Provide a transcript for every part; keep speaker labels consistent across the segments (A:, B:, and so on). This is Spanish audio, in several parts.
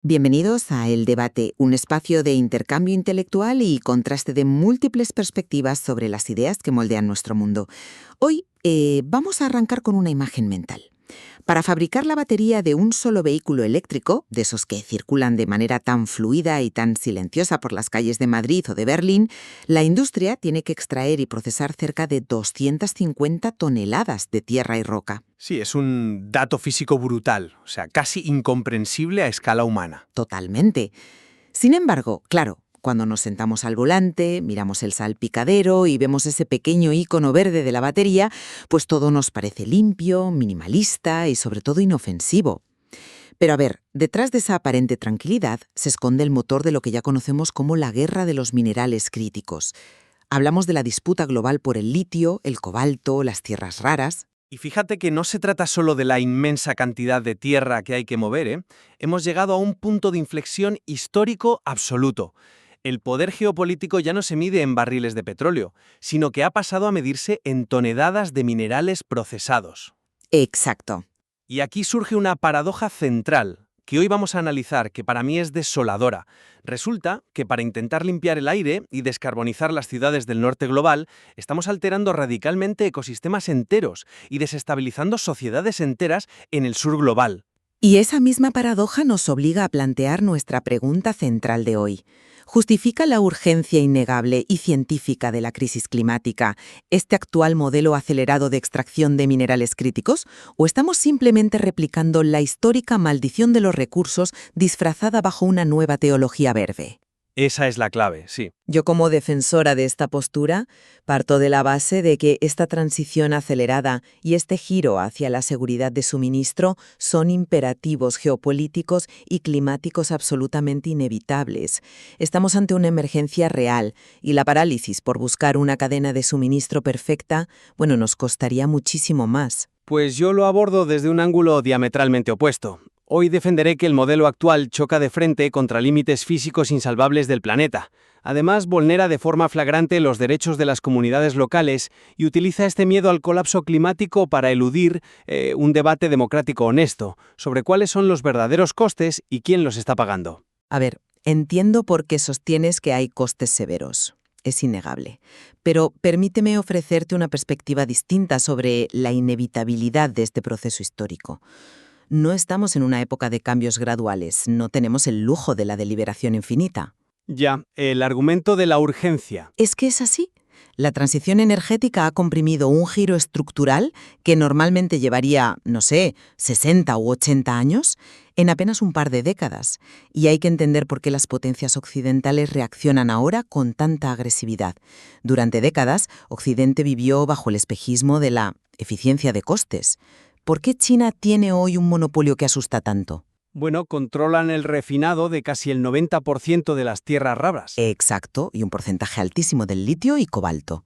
A: Bienvenidos a El Debate, un espacio de intercambio intelectual y contraste de múltiples perspectivas sobre las ideas que moldean nuestro mundo. Hoy vamos a arrancar con una imagen mental. Para fabricar la batería de un solo vehículo eléctrico, de esos que circulan de manera tan fluida y tan silenciosa por las calles de Madrid o de Berlín, la industria tiene que extraer y procesar cerca de 250 toneladas de tierra y roca.
B: Sí, es un dato físico brutal, o sea, casi incomprensible a escala humana.
A: Totalmente. Sin embargo, claro, cuando nos sentamos al volante, miramos el salpicadero y vemos ese pequeño icono verde de la batería, pues todo nos parece limpio, minimalista y sobre todo inofensivo. Pero a ver, detrás de esa aparente tranquilidad se esconde el motor de lo que ya conocemos como la guerra de los minerales críticos. Hablamos de la disputa global por el litio, el cobalto, las tierras raras.
B: Y fíjate que no se trata solo de la inmensa cantidad de tierra que hay que mover, ¿eh? Hemos llegado a un punto de inflexión histórico absoluto. El poder geopolítico ya no se mide en barriles de petróleo, sino que ha pasado a medirse en toneladas de minerales procesados.
A: Exacto.
B: Y aquí surge una paradoja central, que hoy vamos a analizar, que para mí es desoladora. Resulta que para intentar limpiar el aire y descarbonizar las ciudades del norte global, estamos alterando radicalmente ecosistemas enteros y desestabilizando sociedades enteras en el sur global.
A: Y esa misma paradoja nos obliga a plantear nuestra pregunta central de hoy. ¿Justifica la urgencia innegable y científica de la crisis climática este actual modelo acelerado de extracción de minerales críticos? ¿O estamos simplemente replicando la histórica maldición de los recursos disfrazada bajo una nueva teología verde?
B: Esa es la clave, sí.
A: Yo, como defensora de esta postura, parto de la base de que esta transición acelerada y este giro hacia la seguridad de suministro son imperativos geopolíticos y climáticos absolutamente inevitables. Estamos ante una emergencia real y la parálisis por buscar una cadena de suministro perfecta, nos costaría muchísimo más.
B: Pues yo lo abordo desde un ángulo diametralmente opuesto. Hoy defenderé que el modelo actual choca de frente contra límites físicos insalvables del planeta. Además, vulnera de forma flagrante los derechos de las comunidades locales y utiliza este miedo al colapso climático para eludir un debate democrático honesto sobre cuáles son los verdaderos costes y quién los está pagando.
A: A ver, entiendo por qué sostienes que hay costes severos. Es innegable. Pero permíteme ofrecerte una perspectiva distinta sobre la inevitabilidad de este proceso histórico. No estamos en una época de cambios graduales, no tenemos el lujo de la deliberación infinita.
B: Ya, el argumento de la urgencia.
A: Es que es así. La transición energética ha comprimido un giro estructural que normalmente llevaría, 60 u 80 años, en apenas un par de décadas. Y hay que entender por qué las potencias occidentales reaccionan ahora con tanta agresividad. Durante décadas, Occidente vivió bajo el espejismo de la eficiencia de costes. ¿Por qué China tiene hoy un monopolio que asusta tanto?
B: Bueno, controlan el refinado de casi el 90% de las tierras raras.
A: Exacto, y un porcentaje altísimo del litio y cobalto.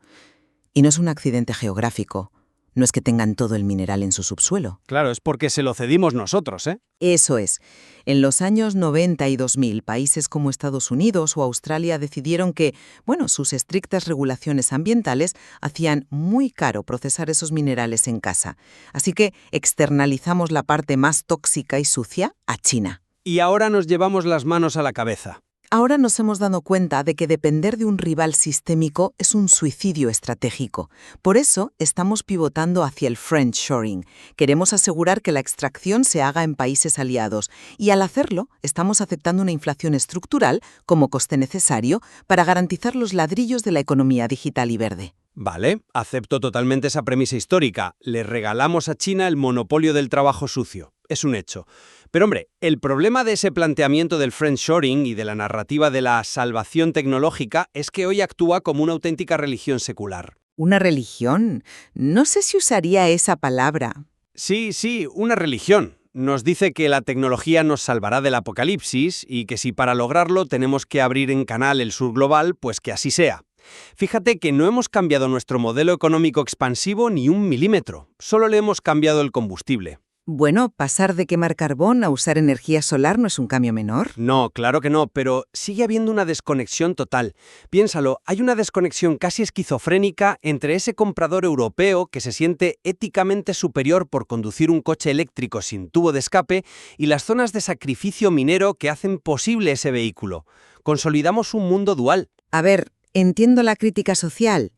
A: Y no es un accidente geográfico. No es que tengan todo el mineral en su subsuelo.
B: Claro, es porque se lo cedimos nosotros, ¿eh?
A: Eso es. En los años 90 y 2000, países como Estados Unidos o Australia decidieron que, sus estrictas regulaciones ambientales hacían muy caro procesar esos minerales en casa. Así que externalizamos la parte más tóxica y sucia a China.
B: Y ahora nos llevamos las manos a la cabeza.
A: Ahora nos hemos dado cuenta de que depender de un rival sistémico es un suicidio estratégico. Por eso estamos pivotando hacia el friendshoring. Queremos asegurar que la extracción se haga en países aliados y al hacerlo estamos aceptando una inflación estructural como coste necesario para garantizar los ladrillos de la economía digital y verde.
B: Vale, acepto totalmente esa premisa histórica. Le regalamos a China el monopolio del trabajo sucio. Es un hecho. Pero hombre, el problema de ese planteamiento del friendshoring y de la narrativa de la salvación tecnológica es que hoy actúa como una auténtica religión secular.
A: ¿Una religión? No sé si usaría esa palabra.
B: Sí, una religión. Nos dice que la tecnología nos salvará del apocalipsis y que si para lograrlo tenemos que abrir en canal el sur global, pues que así sea. Fíjate que no hemos cambiado nuestro modelo económico expansivo ni un milímetro, solo le hemos cambiado el combustible.
A: Bueno, pasar de quemar carbón a usar energía solar no es un cambio menor.
B: No, claro que no, pero sigue habiendo una desconexión total. Piénsalo, hay una desconexión casi esquizofrénica entre ese comprador europeo que se siente éticamente superior por conducir un coche eléctrico sin tubo de escape y las zonas de sacrificio minero que hacen posible ese vehículo. Consolidamos un mundo dual.
A: A ver, entiendo la crítica social,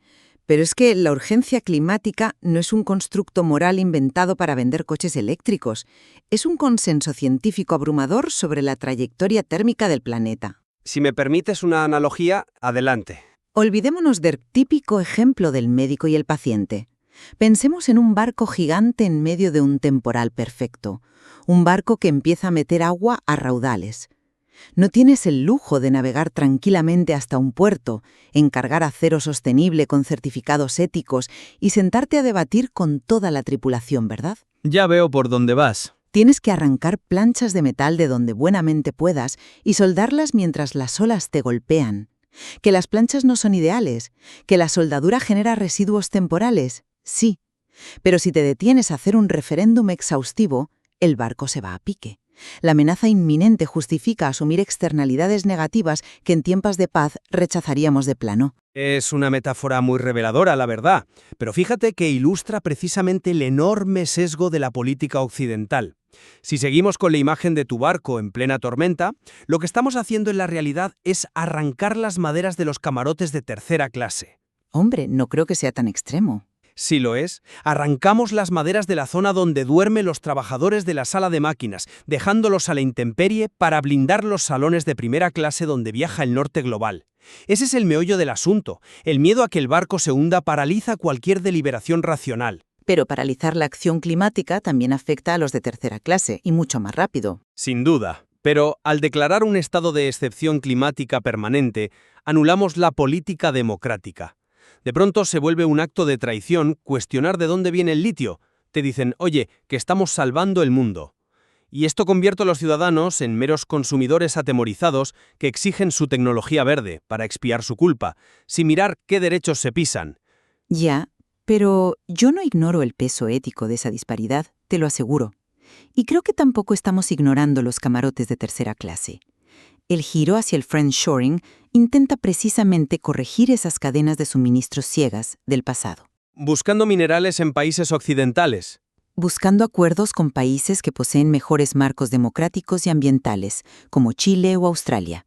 A: pero es que la urgencia climática no es un constructo moral inventado para vender coches eléctricos. Es un consenso científico abrumador sobre la trayectoria térmica del planeta.
B: Si me permites una analogía, adelante.
A: Olvidémonos del típico ejemplo del médico y el paciente. Pensemos en un barco gigante en medio de un temporal perfecto. Un barco que empieza a meter agua a raudales. No tienes el lujo de navegar tranquilamente hasta un puerto, encargar acero sostenible con certificados éticos y sentarte a debatir con toda la tripulación, ¿verdad?
B: Ya veo por dónde vas.
A: Tienes que arrancar planchas de metal de donde buenamente puedas y soldarlas mientras las olas te golpean. Que las planchas no son ideales, que la soldadura genera residuos temporales, sí. Pero si te detienes a hacer un referéndum exhaustivo, el barco se va a pique. La amenaza inminente justifica asumir externalidades negativas que en tiempos de paz rechazaríamos de plano.
B: Es una metáfora muy reveladora, la verdad, pero fíjate que ilustra precisamente el enorme sesgo de la política occidental. Si seguimos con la imagen de tu barco en plena tormenta, lo que estamos haciendo en la realidad es arrancar las maderas de los camarotes de tercera clase.
A: Hombre, no creo que sea tan extremo.
B: Si lo es, arrancamos las maderas de la zona donde duermen los trabajadores de la sala de máquinas, dejándolos a la intemperie para blindar los salones de primera clase donde viaja el norte global. Ese es el meollo del asunto. El miedo a que el barco se hunda paraliza cualquier deliberación racional.
A: Pero paralizar la acción climática también afecta a los de tercera clase, y mucho más rápido.
B: Sin duda. Pero al declarar un estado de excepción climática permanente, anulamos la política democrática. De pronto se vuelve un acto de traición cuestionar de dónde viene el litio. Te dicen, oye, que estamos salvando el mundo. Y esto convierte a los ciudadanos en meros consumidores atemorizados que exigen su tecnología verde para expiar su culpa, sin mirar qué derechos se pisan.
A: Ya, pero yo no ignoro el peso ético de esa disparidad, te lo aseguro. Y creo que tampoco estamos ignorando los camarotes de tercera clase. El giro hacia el friendshoring intenta precisamente corregir esas cadenas de suministros ciegas del pasado.
B: Buscando minerales en países occidentales.
A: Buscando acuerdos con países que poseen mejores marcos democráticos y ambientales, como Chile o Australia.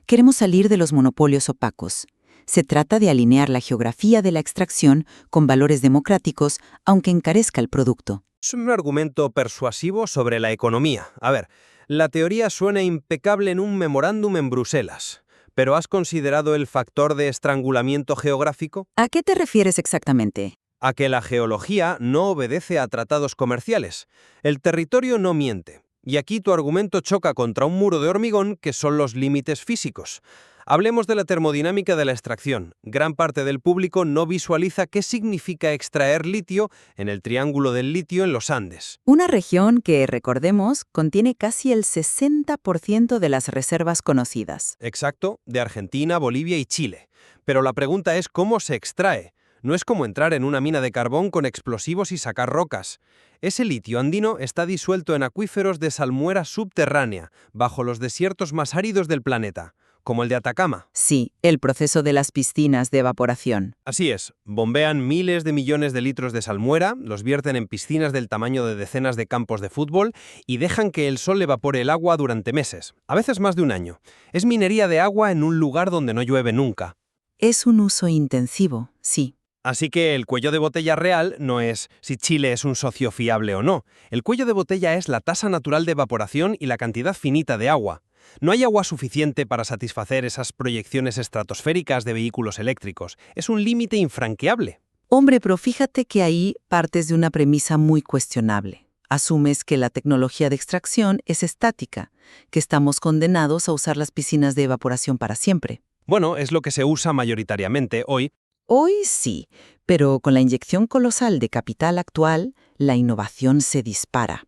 A: Queremos salir de los monopolios opacos. Se trata de alinear la geografía de la extracción con valores democráticos, aunque encarezca el producto.
B: Es un argumento persuasivo sobre la economía. A ver, la teoría suena impecable en un memorándum en Bruselas. ¿Pero has considerado el factor de estrangulamiento geográfico?
A: ¿A qué te refieres exactamente?
B: A que la geología no obedece a tratados comerciales. El territorio no miente. Y aquí tu argumento choca contra un muro de hormigón que son los límites físicos. Hablemos de la termodinámica de la extracción. Gran parte del público no visualiza qué significa extraer litio en el Triángulo del Litio en los Andes.
A: Una región que, recordemos, contiene casi el 60% de las reservas conocidas.
B: Exacto, de Argentina, Bolivia y Chile. Pero la pregunta es cómo se extrae. No es como entrar en una mina de carbón con explosivos y sacar rocas. Ese litio andino está disuelto en acuíferos de salmuera subterránea, bajo los desiertos más áridos del planeta, como el de Atacama.
A: Sí, el proceso de las piscinas de evaporación.
B: Así es, bombean miles de millones de litros de salmuera, los vierten en piscinas del tamaño de decenas de campos de fútbol y dejan que el sol evapore el agua durante meses, a veces más de un año. Es minería de agua en un lugar donde no llueve nunca.
A: Es un uso intensivo, sí.
B: Así que el cuello de botella real no es si Chile es un socio fiable o no. El cuello de botella es la tasa natural de evaporación y la cantidad finita de agua. No hay agua suficiente para satisfacer esas proyecciones estratosféricas de vehículos eléctricos. Es un límite infranqueable.
A: Hombre, pero fíjate que ahí partes de una premisa muy cuestionable. Asumes que la tecnología de extracción es estática, que estamos condenados a usar las piscinas de evaporación para siempre.
B: Bueno, es lo que se usa mayoritariamente hoy.
A: Hoy sí, pero con la inyección colosal de capital actual, la innovación se dispara.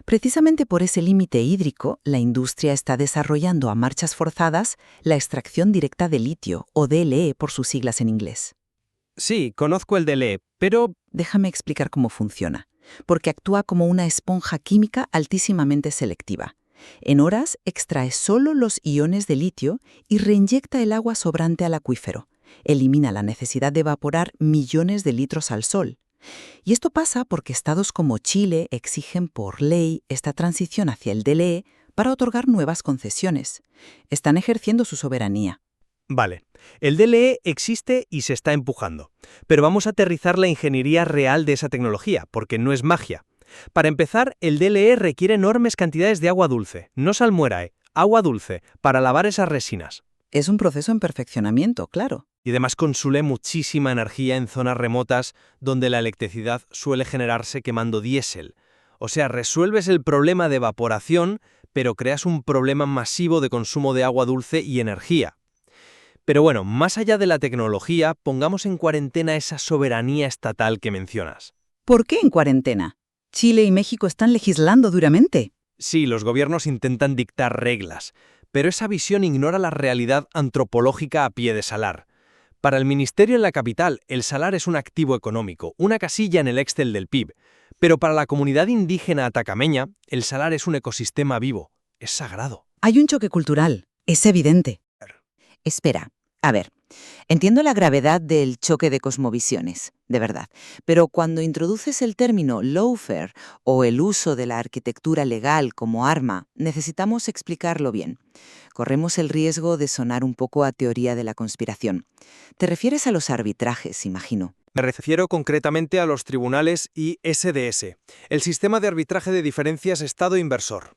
A: Precisamente por ese límite hídrico, la industria está desarrollando a marchas forzadas la extracción directa de litio, o DLE por sus siglas en inglés.
B: Sí, conozco el DLE, pero
A: Déjame explicar cómo funciona.
C: porque actúa como una esponja química altísimamente selectiva. En horas extrae solo los iones de litio y reinyecta el agua sobrante al acuífero. Elimina la necesidad de evaporar millones de litros al sol. Y esto pasa porque estados como Chile exigen por ley esta transición hacia el DLE para otorgar nuevas concesiones. Están ejerciendo su soberanía.
D: Vale, el DLE existe y se está empujando, pero vamos a aterrizar la ingeniería real de esa tecnología, porque no es magia. Para empezar, el DLE requiere enormes cantidades de agua dulce, no salmuera, agua dulce, para lavar esas resinas.
C: Es un proceso en perfeccionamiento, claro.
D: Y además consume muchísima energía en zonas remotas donde la electricidad suele generarse quemando diésel. O sea, resuelves el problema de evaporación, pero creas un problema masivo de consumo de agua dulce y energía. Pero bueno, más allá de la tecnología, pongamos en cuarentena esa soberanía estatal que mencionas.
C: ¿Por qué en cuarentena? Chile y México están legislando duramente.
D: Sí, los gobiernos intentan dictar reglas, pero esa visión ignora la realidad antropológica a pie de salar. Para el ministerio en la capital, el salar es un activo económico, una casilla en el Excel del PIB, pero para la comunidad indígena atacameña, el salar es un ecosistema vivo, es sagrado.
C: Hay un choque cultural, es evidente.
A: Espera, a ver, entiendo la gravedad del choque de cosmovisiones, de verdad, pero cuando introduces el término lawfare o el uso de la arquitectura legal como arma, necesitamos explicarlo bien. Corremos el riesgo de sonar un poco a teoría de la conspiración. Te refieres a los arbitrajes, imagino.
D: Me refiero concretamente a los tribunales y SDS, el sistema de arbitraje de diferencias Estado-inversor.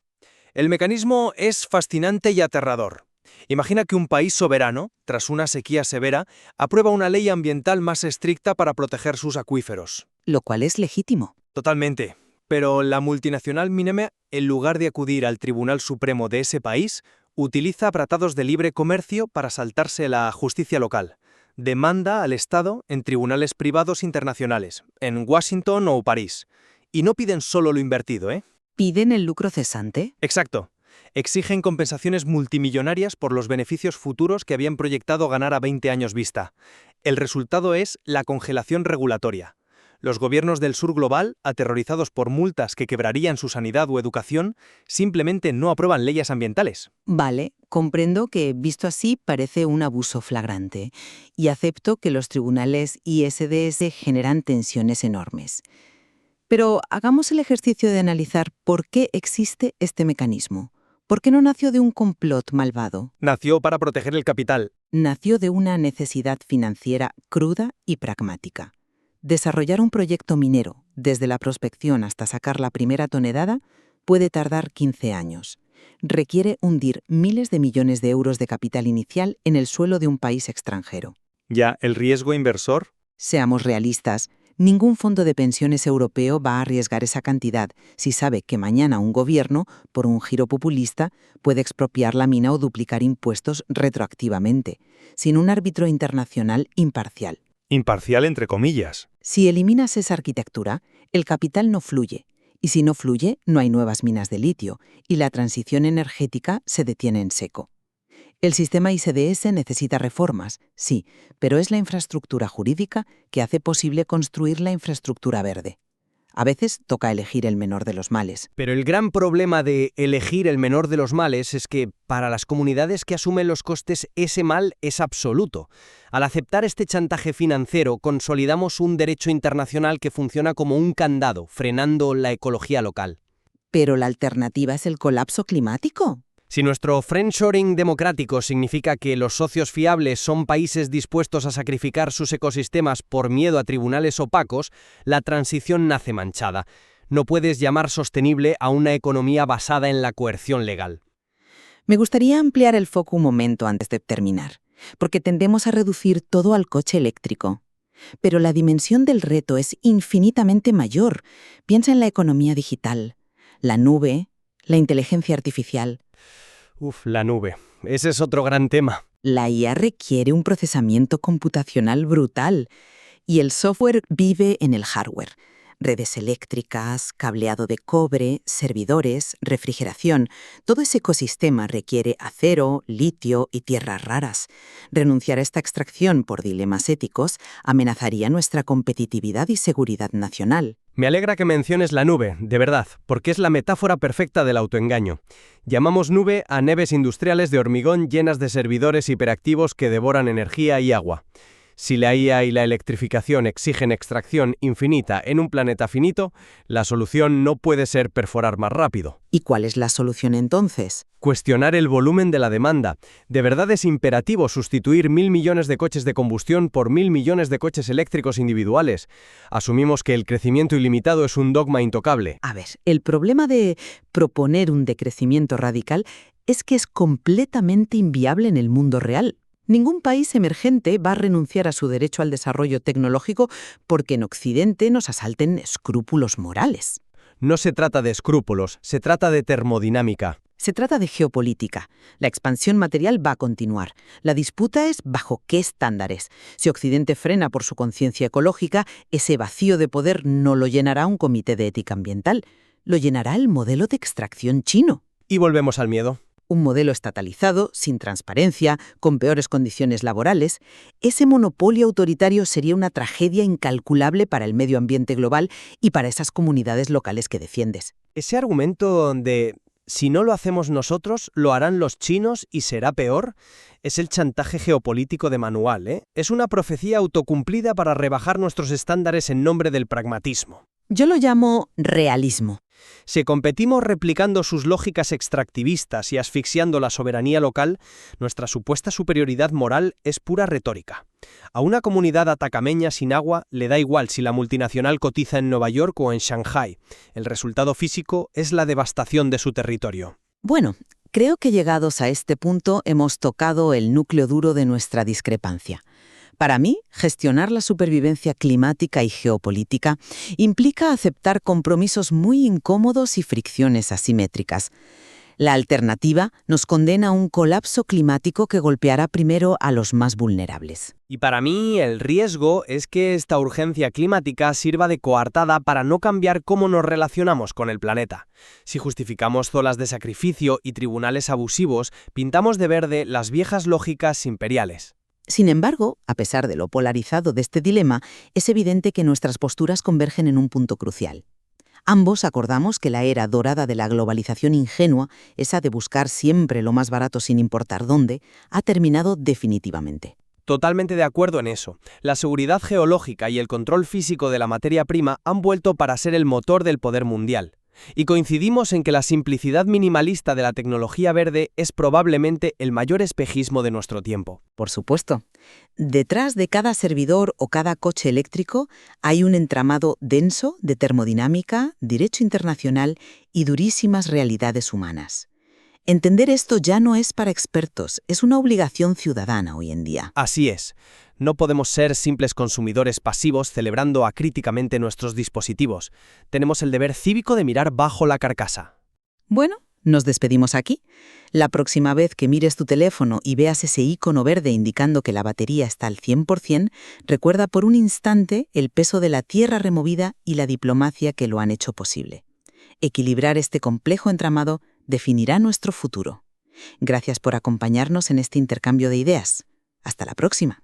D: El mecanismo es fascinante y aterrador. Imagina que un país soberano, tras una sequía severa, aprueba una ley ambiental más estricta para proteger sus acuíferos.
A: Lo cual es legítimo.
D: Totalmente. Pero la multinacional Mineme, en lugar de acudir al Tribunal Supremo de ese país, utiliza tratados de libre comercio para saltarse la justicia local. Demanda al Estado en tribunales privados internacionales, en Washington o París. Y no piden solo lo invertido, ¿eh?
A: ¿Piden el lucro cesante?
D: Exacto. Exigen compensaciones multimillonarias por los beneficios futuros que habían proyectado ganar a 20 años vista. El resultado es la congelación regulatoria. Los gobiernos del sur global, aterrorizados por multas que quebrarían su sanidad o educación, simplemente no aprueban leyes ambientales.
A: Vale, comprendo que, visto así, parece un abuso flagrante. Y acepto que los tribunales ISDS generan tensiones enormes. Pero hagamos el ejercicio de analizar por qué existe este mecanismo. ¿Por qué no nació de un complot malvado?
D: Nació para proteger el capital.
A: Nació de una necesidad financiera cruda y pragmática. Desarrollar un proyecto minero, desde la prospección hasta sacar la primera tonelada, puede tardar 15 años. Requiere hundir miles de millones de euros de capital inicial en el suelo de un país extranjero.
D: ¿Ya el riesgo inversor?
A: Seamos realistas, ningún fondo de pensiones europeo va a arriesgar esa cantidad si sabe que mañana un gobierno, por un giro populista, puede expropiar la mina o duplicar impuestos retroactivamente, sin un árbitro internacional imparcial.
D: Imparcial entre comillas.
A: Si eliminas esa arquitectura, el capital no fluye, y si no fluye, no hay nuevas minas de litio, y la transición energética se detiene en seco. El sistema ISDS necesita reformas, sí, pero es la infraestructura jurídica que hace posible construir la infraestructura verde. A veces toca elegir el menor de los males.
D: Pero el gran problema de elegir el menor de los males es que, para las comunidades que asumen los costes, ese mal es absoluto. Al aceptar este chantaje financiero, consolidamos un derecho internacional que funciona como un candado, frenando la ecología local.
A: ¿Pero la alternativa es el colapso climático?
D: Si nuestro friendshoring democrático significa que los socios fiables son países dispuestos a sacrificar sus ecosistemas por miedo a tribunales opacos, la transición nace manchada. No puedes llamar sostenible a una economía basada en la coerción legal.
A: Me gustaría ampliar el foco un momento antes de terminar, porque tendemos a reducir todo al coche eléctrico. Pero la dimensión del reto es infinitamente mayor. Piensa en la economía digital, la nube, la inteligencia artificial.
D: La nube. Ese es otro gran tema.
A: La IA requiere un procesamiento computacional brutal y el software vive en el hardware. Redes eléctricas, cableado de cobre, servidores, refrigeración. Todo ese ecosistema requiere acero, litio y tierras raras. Renunciar a esta extracción por dilemas éticos amenazaría nuestra competitividad y seguridad nacional.
D: Me alegra que menciones la nube, de verdad, porque es la metáfora perfecta del autoengaño. Llamamos nube a naves industriales de hormigón llenas de servidores hiperactivos que devoran energía y agua. Si la IA y la electrificación exigen extracción infinita en un planeta finito, la solución no puede ser perforar más rápido.
C: ¿Y cuál es la solución entonces?
D: Cuestionar el volumen de la demanda. De verdad es imperativo sustituir 1.000 millones de coches de combustión por 1.000 millones de coches eléctricos individuales. Asumimos que el crecimiento ilimitado es un dogma intocable.
C: A ver, el problema de proponer un decrecimiento radical es que es completamente inviable en el mundo real. Ningún país emergente va a renunciar a su derecho al desarrollo tecnológico porque en Occidente nos asalten escrúpulos morales.
D: No se trata de escrúpulos, se trata de termodinámica.
C: Se trata de geopolítica. La expansión material va a continuar. La disputa es bajo qué estándares. Si Occidente frena por su conciencia ecológica, ese vacío de poder no lo llenará un comité de ética ambiental. Lo llenará el modelo de extracción chino.
D: Y volvemos al miedo.
C: Un modelo estatalizado, sin transparencia, con peores condiciones laborales. Ese monopolio autoritario sería una tragedia incalculable para el medio ambiente global y para esas comunidades locales que defiendes.
D: Ese argumento de si no lo hacemos nosotros, lo harán los chinos y será peor, es el chantaje geopolítico de manual, ¿eh? Es una profecía autocumplida para rebajar nuestros estándares en nombre del pragmatismo.
C: Yo lo llamo realismo.
D: Si competimos replicando sus lógicas extractivistas y asfixiando la soberanía local, nuestra supuesta superioridad moral es pura retórica. A una comunidad atacameña sin agua le da igual si la multinacional cotiza en Nueva York o en Shanghái. El resultado físico es la devastación de su territorio.
C: Bueno, creo que llegados a este punto hemos tocado el núcleo duro de nuestra discrepancia. Para mí, gestionar la supervivencia climática y geopolítica implica aceptar compromisos muy incómodos y fricciones asimétricas. La alternativa nos condena a un colapso climático que golpeará primero a los más vulnerables.
D: Y para mí, el riesgo es que esta urgencia climática sirva de coartada para no cambiar cómo nos relacionamos con el planeta. Si justificamos zonas de sacrificio y tribunales abusivos, pintamos de verde las viejas lógicas imperiales.
C: Sin embargo, a pesar de lo polarizado de este dilema, es evidente que nuestras posturas convergen en un punto crucial. Ambos acordamos que la era dorada de la globalización ingenua, esa de buscar siempre lo más barato sin importar dónde, ha terminado definitivamente.
D: Totalmente de acuerdo en eso. La seguridad geológica y el control físico de la materia prima han vuelto para ser el motor del poder mundial. Y coincidimos en que la simplicidad minimalista de la tecnología verde es probablemente el mayor espejismo de nuestro tiempo.
C: Por supuesto. Detrás de cada servidor o cada coche eléctrico hay un entramado denso de termodinámica, derecho internacional y durísimas realidades humanas. Entender esto ya no es para expertos, es una obligación ciudadana hoy en día.
D: Así es. No podemos ser simples consumidores pasivos celebrando acríticamente nuestros dispositivos. Tenemos el deber cívico de mirar bajo la carcasa.
C: Bueno, nos despedimos aquí. La próxima vez que mires tu teléfono y veas ese icono verde indicando que la batería está al 100%, recuerda por un instante el peso de la tierra removida y la diplomacia que lo han hecho posible. Equilibrar este complejo entramado definirá nuestro futuro. Gracias por acompañarnos en este intercambio de ideas. Hasta la próxima.